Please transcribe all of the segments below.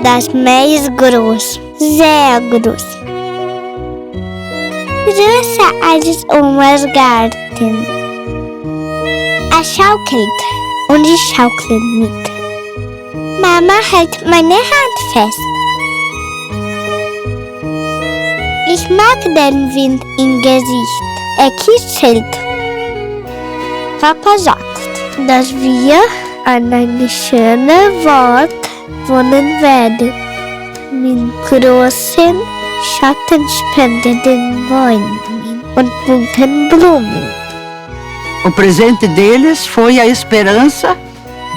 Das meias groß, sehr groß. Größer als Omas Garten. Er schaukelt und ich schaukle mit. Mama hält meine Hand fest. Ich mag den Wind im Gesicht. Er kitzelt. Papa sagt, dass wir an einem schönen Ort wohnen werden. Mit großen, schattenspendenden Bäumen und bunten Blumen. O presente deles foi a esperança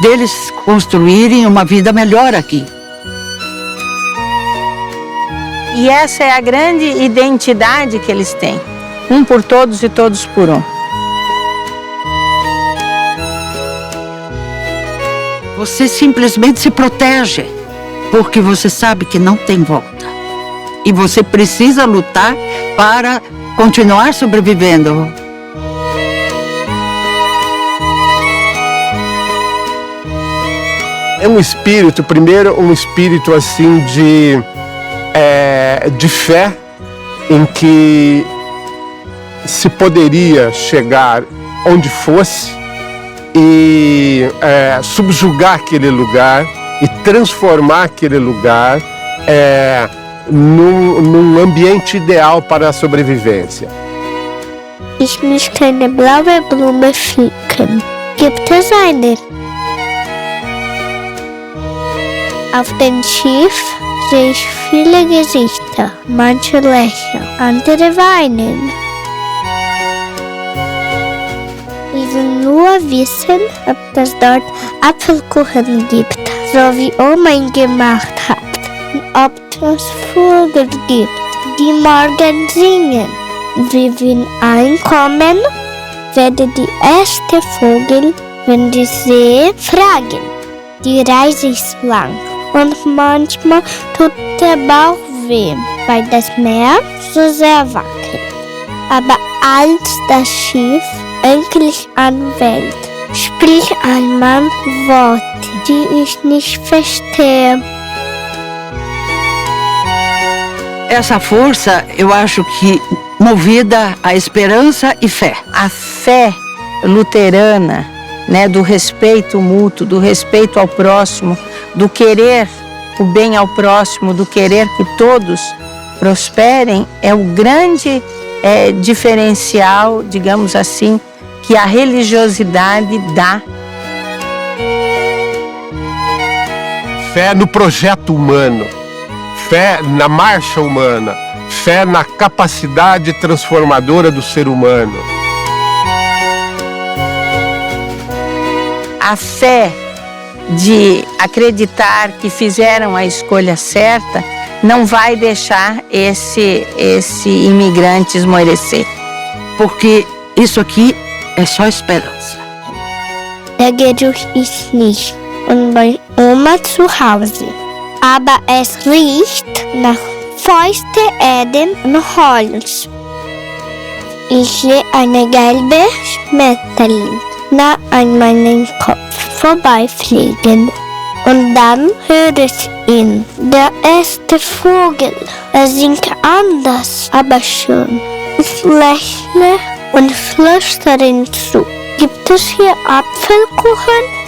deles construírem uma vida melhor aqui. E essa é a grande identidade que eles têm. Um por todos e todos por um. Você simplesmente se protege, porque você sabe que não tem volta. E você precisa lutar para continuar sobrevivendo. É um espírito, primeiro um espírito assim de fé em que se poderia chegar onde fosse e subjugar aquele lugar e transformar aquele lugar num ambiente ideal para a sobrevivência. Ich möchte eine blaue Blume pflücken. Gibt es eine? Auf dem Schiff sehe ich viele Gesichter. Manche lächeln, andere weinen. Ich will nur wissen, ob es dort Apfelkuchen gibt, so wie Oma ihn gemacht hat. Und ob es Vögel gibt, die morgen singen. Wie wir ankommen, werde die erste Vogel, wenn die sehe, fragen. Die Reise ist lang. Und manchmal tut der Bauch weh, weil das Meer so sehr wackelt. Aber als das Schiff endlich anwählt, spricht ein Mann Worte, die ich nicht verstehe. Essa força, eu acho que movida a esperança e fé. A fé luterana, né, do respeito mútuo, do respeito ao próximo, do querer o bem ao próximo, do querer que todos prosperem, é o grande diferencial, digamos assim, que a religiosidade dá. Fé no projeto humano, fé na marcha humana, fé na capacidade transformadora do ser humano. A fé de acreditar que fizeram a escolha certa não vai deixar esse imigrante esmorecer. Porque isso aqui é só esperança. Der Geruch ist nicht und bei Oma zu Hause. Aber es riecht nach feuchte Erde und Holz. Ich sehe eine gelbe Schmetterling nah an meinem Kopf vorbeifliegen. Und dann höre ich ihn. Der erste Vogel. Er singt anders, aber schön. Ich lächle und flüstere ihm zu. Gibt es hier Apfelkuchen?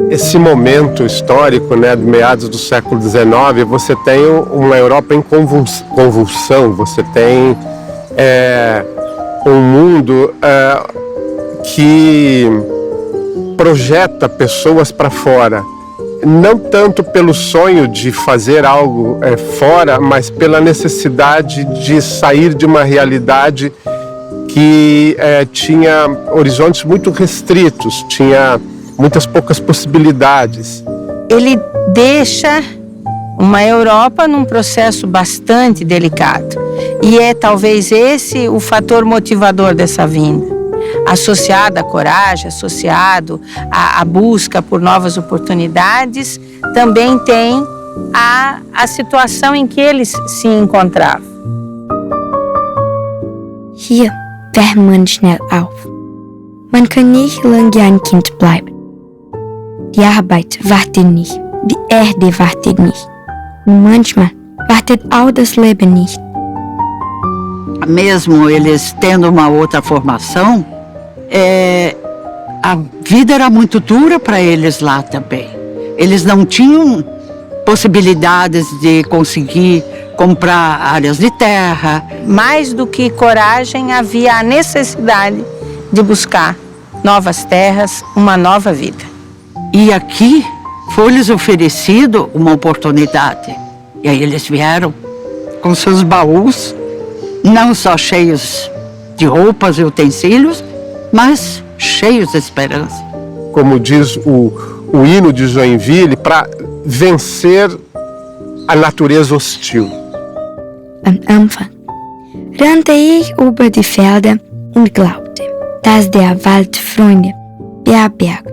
Esse momento histórico, né, de meados do século XIX, você tem uma Europa em convulsão, você tem um mundo que projeta pessoas para fora, não tanto pelo sonho de fazer algo fora, mas pela necessidade de sair de uma realidade que tinha horizontes muito restritos, tinha muitas poucas possibilidades. Ele deixa Uma Europa num processo bastante delicado. E é talvez esse o fator motivador dessa vinda. Associado à coragem, associado à busca por novas oportunidades, também tem a situação em que eles se encontravam. Hier wärmt man schnell auf. Man kann nicht lange ein Kind bleiben. Die Arbeit wartet nicht, die Erde wartet nicht. Und manchmal wartet auch das Leben nicht. Mesmo eles tendo uma outra formação, a vida era muito dura para eles lá também. Eles não tinham possibilidades de conseguir comprar áreas de terra. Mais do que coragem, havia a necessidade de buscar novas terras, uma nova vida. E aqui foi-lhes oferecido uma oportunidade. E aí eles vieram com seus baús, não só cheios de roupas e utensílios, mas cheios de esperança. Como diz o hino de Joinville, para vencer a natureza hostil. Am Anfang rannte ich über die Felder und glaubte, dass der Wald Freunde beherbergt.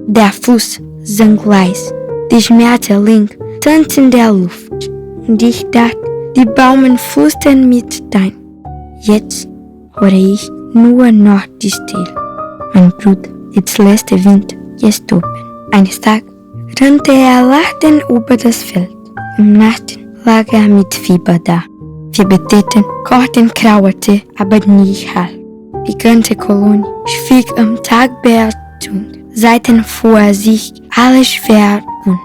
Der Fluss sang leis, die Schmetterling tanzten in der Luft. Und ich dachte, die Bäume flüstern mit dein. Jetzt höre ich nur noch die Stille. Mein Bruder, jetzt lässt der Wind gestoppen. Eines Tages rannte er lachend über das Feld. Im Nachten lag er mit Fieber da. Wir beteten, kochten, kauerte, aber nie Hall. Die ganze Kolonie schwieg am Tag beertund. Seitdem fuhr sich alles schwer an.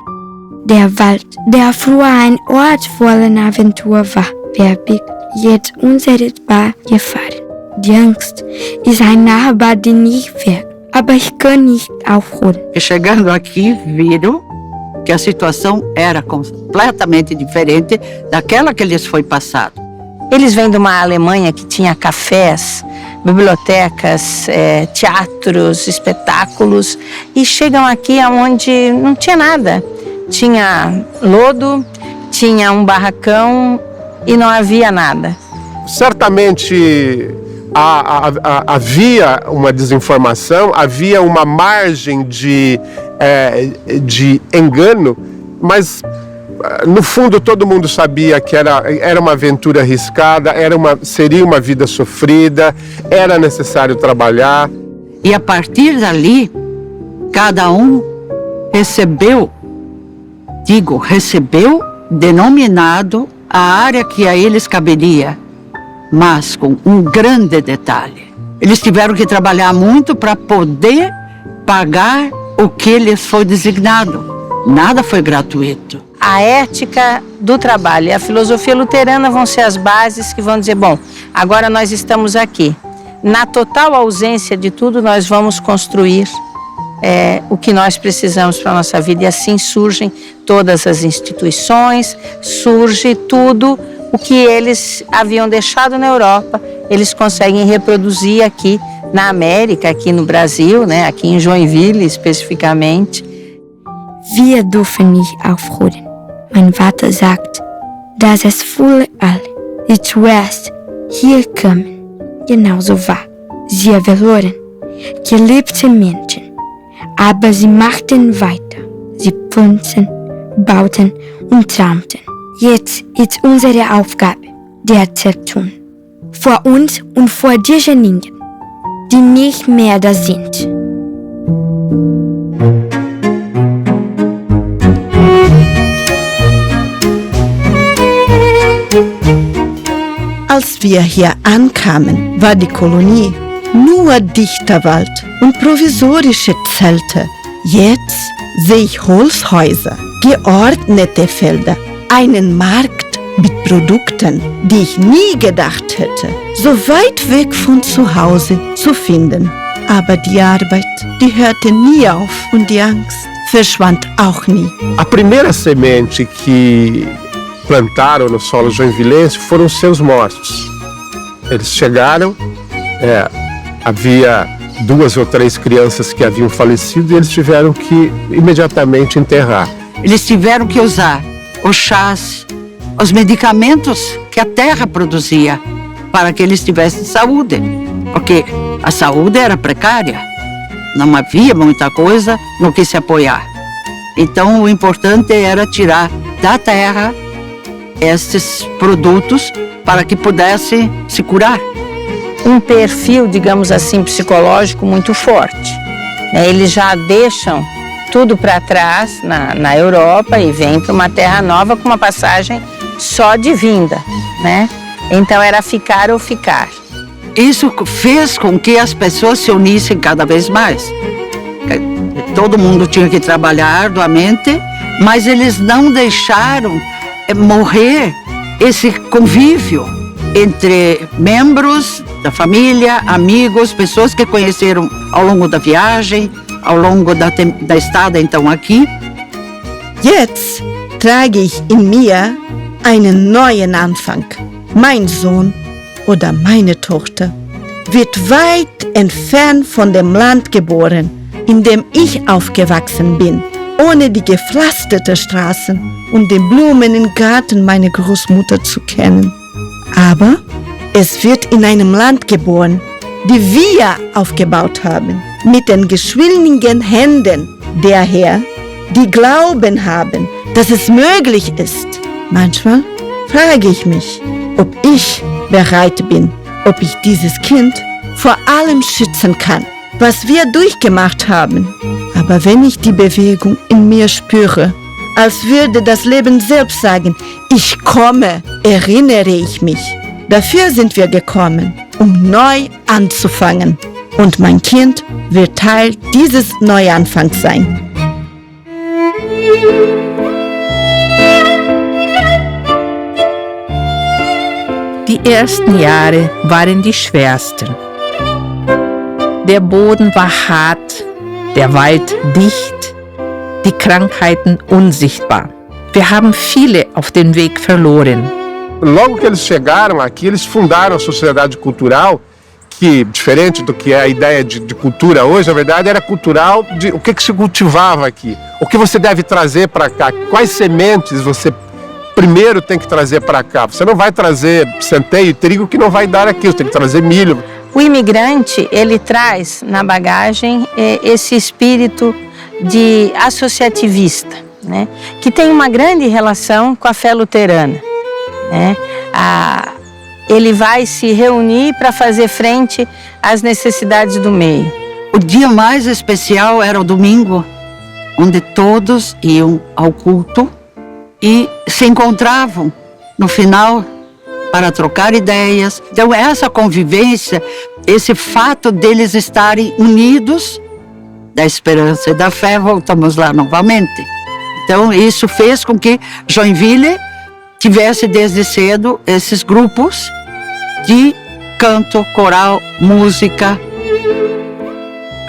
Der Wald, der früher ein Ort voller Aventur war, verbirgt jetzt unsichtbar Gefahren. Die Angst ist ein Nachbar, den ich werde, aber ich kann nicht aufholen. E chegando aqui, viram que a situação era completamente diferente daquela que lhes foi passado. Eles vêm de uma Alemanha que tinha cafés, bibliotecas, teatros, espetáculos, e chegam aqui onde não tinha nada. Tinha lodo, tinha um barracão e não havia nada. Certamente havia uma desinformação, havia uma margem de engano, mas no fundo todo mundo sabia que era uma aventura arriscada, seria uma vida sofrida, era necessário trabalhar. E a partir dali, cada um recebeu denominado a área que a eles caberia, mas com um grande detalhe. Eles tiveram que trabalhar muito para poder pagar o que lhes foi designado. Nada foi gratuito. A ética do trabalho e a filosofia luterana vão ser as bases que vão dizer, bom, agora nós estamos aqui. Na total ausência de tudo, nós vamos construir o que nós precisamos para a nossa vida. E assim surgem todas as instituições, surge tudo o que eles haviam deixado na Europa, eles conseguem reproduzir aqui na América, aqui no Brasil, né? Aqui em Joinville especificamente. Wir dürfen nicht aufhören. Mein Vater sagt, dass es für alle, die zuerst hier kamen, genauso war. Sie verloren geliebte Menschen, aber sie machten weiter. Sie pflanzten, bauten und traumten. Jetzt ist unsere Aufgabe, der Zertun. Vor uns und vor diejenigen, die nicht mehr da sind. Als wir hier ankamen, war die Kolonie nur dichter Wald und provisorische Zelte. Jetzt sehe ich Holzhäuser, geordnete Felder, einen Markt mit Produkten, die ich nie gedacht hätte, so weit weg von zu Hause zu finden. Aber die Arbeit, die hörte nie auf und die Angst verschwand auch nie. A primeira semente que plantaram no solo joinvilense foram seus mortos. Eles chegaram, havia 2 ou 3 crianças que haviam falecido e eles tiveram que imediatamente enterrar. Eles tiveram que usar os chás, os medicamentos que a terra produzia para que eles tivessem saúde, porque a saúde era precária, não havia muita coisa no que se apoiar. Então o importante era tirar da terra esses produtos para que pudesse se curar. Um perfil, digamos assim, psicológico muito forte. Eles já deixam tudo para trás na Europa e vêm para uma terra nova com uma passagem só de vinda, né? Então era ficar ou ficar. Isso fez com que as pessoas se unissem cada vez mais. Todo mundo tinha que trabalhar arduamente, mas eles não deixaram morrer esse convívio entre membros da família, amigos, pessoas que conheceram ao longo da viagem, ao longo da estada então aqui. Jetzt trage ich in mir einen neuen Anfang. Mein Sohn oder meine Tochter wird weit entfernt von dem Land geboren, in dem ich aufgewachsen bin, ohne die gepflasterte Straßen und die Blumen im Garten meiner Großmutter zu kennen. Aber es wird in einem Land geboren, die wir aufgebaut haben, mit den geschwindigen Händen derher, die Glauben haben, dass es möglich ist. Manchmal frage ich mich, ob ich bereit bin, ob ich dieses Kind vor allem schützen kann, was wir durchgemacht haben. Aber wenn ich die Bewegung in mir spüre, als würde das Leben selbst sagen, ich komme, erinnere ich mich. Dafür sind wir gekommen, um neu anzufangen. Und mein Kind wird Teil dieses Neuanfangs sein. Die ersten Jahre waren die schwersten. Der Boden war hart, der Wald dicht, die Krankheiten unsichtbar. Wir haben viele auf dem Weg verloren. Logo que eles chegaram aqui, eles fundaram a sociedade cultural, que, diferente do que é a ideia de cultura hoje, na verdade era cultural de o que se cultivava aqui. O que você deve trazer para cá, quais sementes você primeiro tem que trazer para cá. Você não vai trazer centeio e trigo que não vai dar aqui, você tem que trazer milho. O imigrante, ele traz na bagagem esse espírito de associativista, né? Que tem uma grande relação com a fé luterana, né? Ele vai se reunir para fazer frente às necessidades do meio. O dia mais especial era o domingo, onde todos iam ao culto e se encontravam no final para trocar ideias. Então essa convivência, esse fato deles estarem unidos, da esperança e da fé, voltamos lá novamente. Então isso fez com que Joinville tivesse desde cedo esses grupos de canto, coral, Música.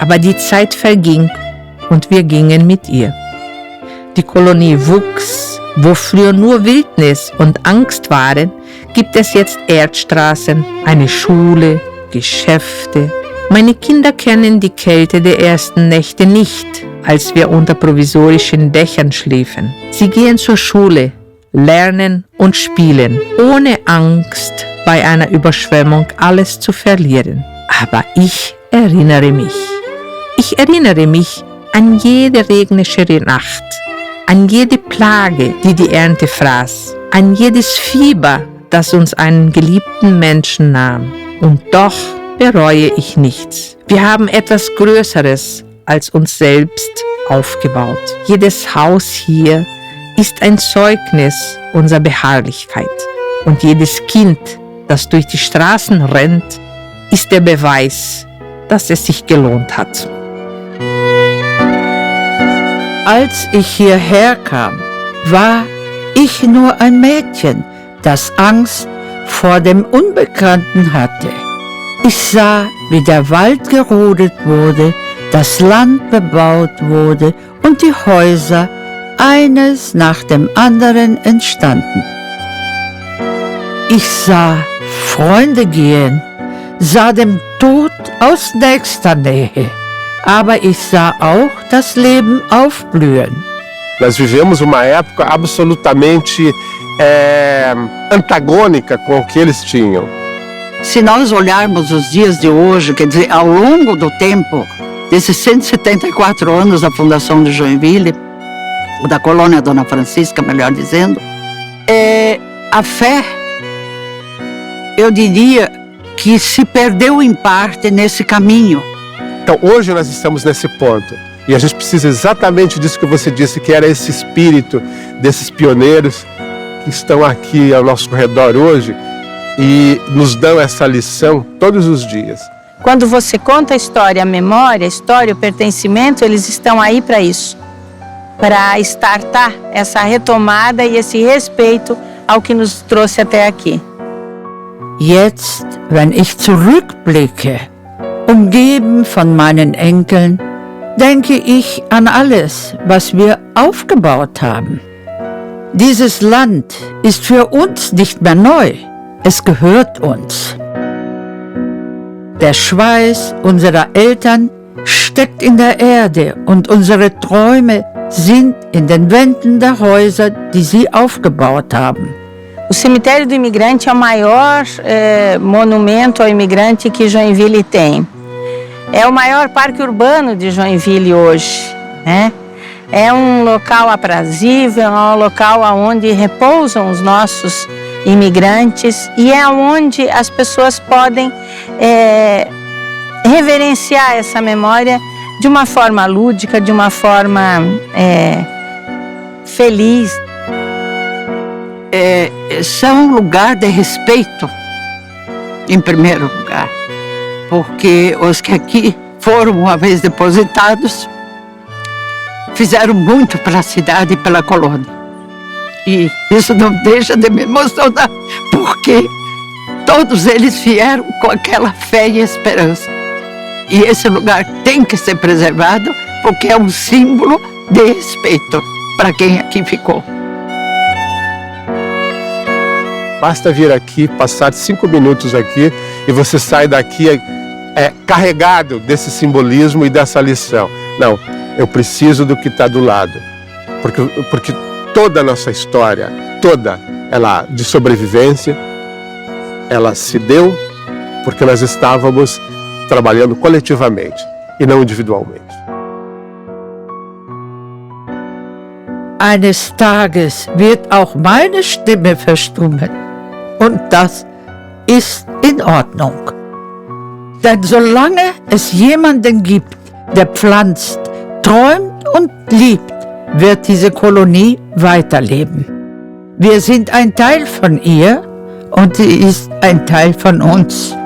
Aber die Zeit verging und wir gingen mit ihr. Die Kolonie wuchs. Wo früher nur Wildnis und Angst waren, gibt es jetzt Erdstraßen, eine Schule, Geschäfte. Meine Kinder kennen die Kälte der ersten Nächte nicht, als wir unter provisorischen Dächern schliefen. Sie gehen zur Schule, lernen und spielen, ohne Angst, bei einer Überschwemmung alles zu verlieren. Aber ich erinnere mich. Ich erinnere mich an jede regnerische Nacht, an jede Plage, die die Ernte fraß, an jedes Fieber, das uns einen geliebten Menschen nahm. Und doch bereue ich nichts. Wir haben etwas Größeres als uns selbst aufgebaut. Jedes Haus hier ist ein Zeugnis unserer Beharrlichkeit. Und jedes Kind, das durch die Straßen rennt, ist der Beweis, dass es sich gelohnt hat. Als ich hierher kam, war ich nur ein Mädchen, das Angst vor dem Unbekannten hatte. Ich sah, wie der Wald gerodet wurde, das Land bebaut wurde und die Häuser eines nach dem anderen entstanden. Ich sah Freunde gehen, sah dem Tod aus nächster Nähe. Aber ich sah auch das Leben aufblühen. Nós vivemos uma época absolutamente antagônica com o que eles tinham. Se nós olharmos os dias de hoje, quer dizer, ao longo do tempo, desses 174 anos da fundação de Joinville, da colônia Dona Francisca, melhor dizendo, a fé, eu diria que se perdeu em parte nesse caminho. Então hoje nós estamos nesse ponto e a gente precisa exatamente disso que você disse, que era esse espírito desses pioneiros que estão aqui ao nosso redor hoje e nos dão essa lição todos os dias. Quando você conta a história, a memória, a história, o pertencimento, eles estão aí para isso. Para startar essa retomada e esse respeito ao que nos trouxe até aqui. Jetzt, wenn ich zurückblicke, umgeben von meinen Enkeln, denke ich an alles, was wir aufgebaut haben. Dieses Land ist für uns nicht mehr neu, es gehört uns. Der Schweiß unserer Eltern steckt in der Erde und unsere Träume sind in den Wänden der Häuser, die sie aufgebaut haben. O cemitério do imigrante é o maior monumento ao imigrante que Joinville tem. É o maior parque urbano de Joinville hoje, né? É um local aprazível, é um local onde repousam os nossos imigrantes e é onde as pessoas podem reverenciar essa memória de uma forma lúdica, de uma forma feliz. São um lugar de respeito, em primeiro lugar, porque os que aqui foram uma vez depositados fizeram muito pela cidade e pela colônia. E isso não deixa de me emocionar, porque todos eles vieram com aquela fé e esperança. E esse lugar tem que ser preservado, porque é um símbolo de respeito para quem aqui ficou. Basta vir aqui, passar 5 minutos aqui e você sai daqui carregado desse simbolismo e dessa lição. Não, eu preciso do que está do lado. Porque toda a nossa história, toda ela de sobrevivência, ela se deu porque nós estávamos trabalhando coletivamente e não individualmente. Eines Tages wird auch meine Stimme verstummen. Und das ist in Ordnung. Denn solange es jemanden gibt, der pflanzt, träumt und liebt, wird diese Kolonie weiterleben. Wir sind ein Teil von ihr und sie ist ein Teil von uns.